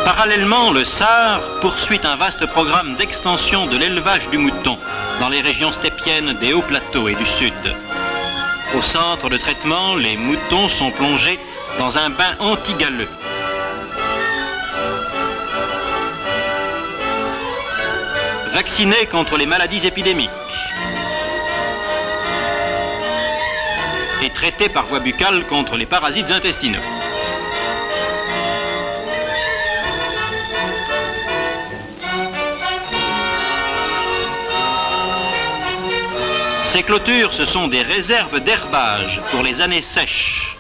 Parallèlement, le SAR poursuit un vaste programme d'extension de l'élevage du mouton dans les régions steppiennes des hauts plateaux et du sud. Au centre de traitement, les moutons sont plongés dans un bain anti-galeux. Vaccinés contre les maladies épidémiques et traités par voie buccale contre les parasites intestinaux. Ces clôtures, ce sont des réserves d'herbage pour les années sèches.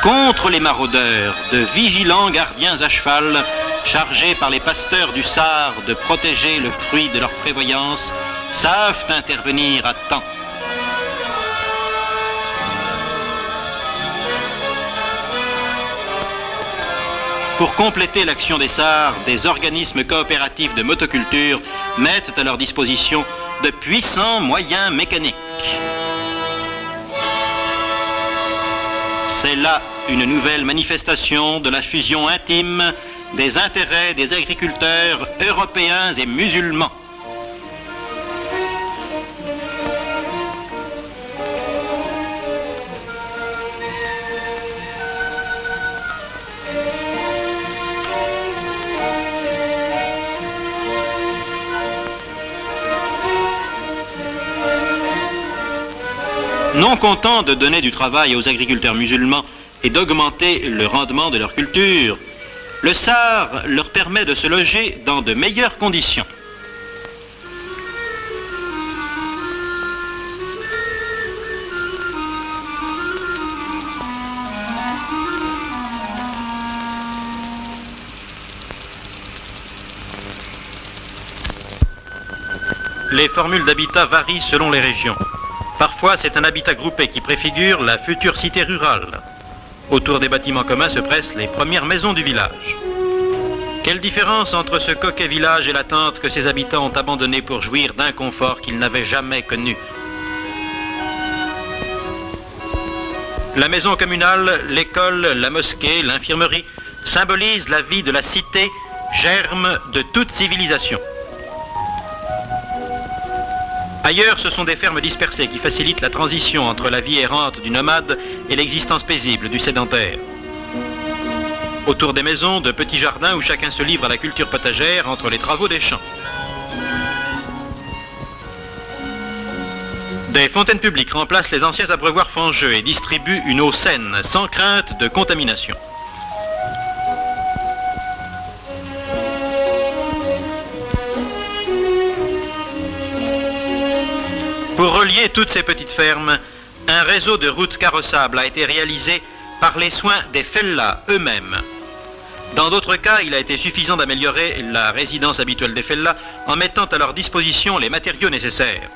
Contre les maraudeurs, de vigilants gardiens à cheval, chargés par les pasteurs du SAR de protéger le fruit de leur prévoyance, savent intervenir à temps. Pour compléter l'action des SAR, des organismes coopératifs de motoculture mettent à leur disposition de puissants moyens mécaniques. C'est là une nouvelle manifestation de la fusion intime des intérêts des agriculteurs européens et musulmans. Non content de donner du travail aux agriculteurs musulmans et d'augmenter le rendement de leur culture, le SAR leur permet de se loger dans de meilleures conditions. Les formules d'habitat varient selon les régions. Parfois, c'est un habitat groupé qui préfigure la future cité rurale. Autour des bâtiments communs se pressent les premières maisons du village. Quelle différence entre ce coquet village et la tente que ses habitants ont abandonné pour jouir d'un confort qu'ils n'avaient jamais connu. La maison communale, l'école, la mosquée, l'infirmerie symbolisent la vie de la cité, germe de toute civilisation. Ailleurs, ce sont des fermes dispersées qui facilitent la transition entre la vie errante du nomade et l'existence paisible du sédentaire. Autour des maisons, de petits jardins où chacun se livre à la culture potagère entre les travaux des champs. Des fontaines publiques remplacent les anciens abreuvoirs fangeux et distribuent une eau saine, sans crainte de contamination. Pour relier toutes ces petites fermes, un réseau de routes carrossables a été réalisé par les soins des fellahs eux-mêmes. Dans d'autres cas, il a été suffisant d'améliorer la résidence habituelle des fellahs en mettant à leur disposition les matériaux nécessaires.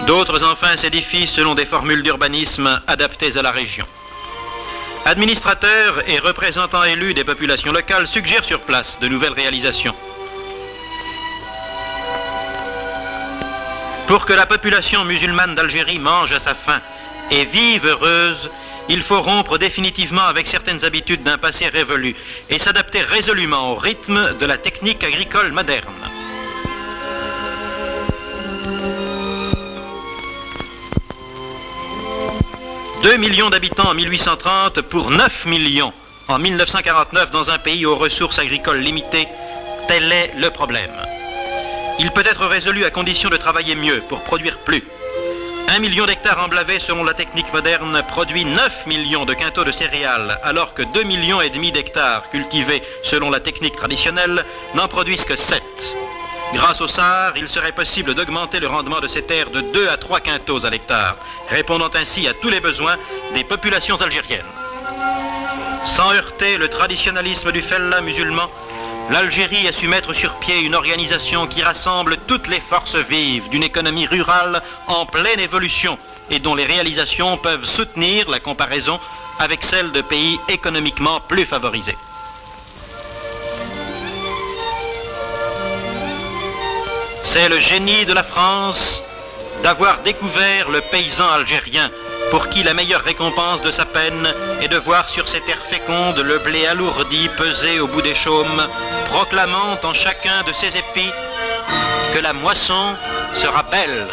D'autres enfin s'édifient selon des formules d'urbanisme adaptées à la région. Administrateurs et représentants élus des populations locales suggèrent sur place de nouvelles réalisations. Pour que la population musulmane d'Algérie mange à sa faim et vive heureuse, il faut rompre définitivement avec certaines habitudes d'un passé révolu et s'adapter résolument au rythme de la technique agricole moderne. « 2 millions d'habitants en 1830 pour 9 millions en 1949 dans un pays aux ressources agricoles limitées, tel est le problème. Il peut être résolu à condition de travailler mieux pour produire plus. 1 million d'hectares emblavés selon la technique moderne produit 9 millions de quintaux de céréales, alors que 2,5 millions d'hectares cultivés selon la technique traditionnelle n'en produisent que 7. Grâce au SAR, il serait possible d'augmenter le rendement de ces terres de 2 à 3 quintaux à l'hectare, répondant ainsi à tous les besoins des populations algériennes. Sans heurter le traditionnalisme du fellah musulman, l'Algérie a su mettre sur pied une organisation qui rassemble toutes les forces vives d'une économie rurale en pleine évolution et dont les réalisations peuvent soutenir la comparaison avec celles de pays économiquement plus favorisés. C'est le génie de la France d'avoir découvert le paysan algérien pour qui la meilleure récompense de sa peine est de voir sur ces terres fécondes le blé alourdi peser au bout des chaumes, proclamant en chacun de ses épis que la moisson sera belle.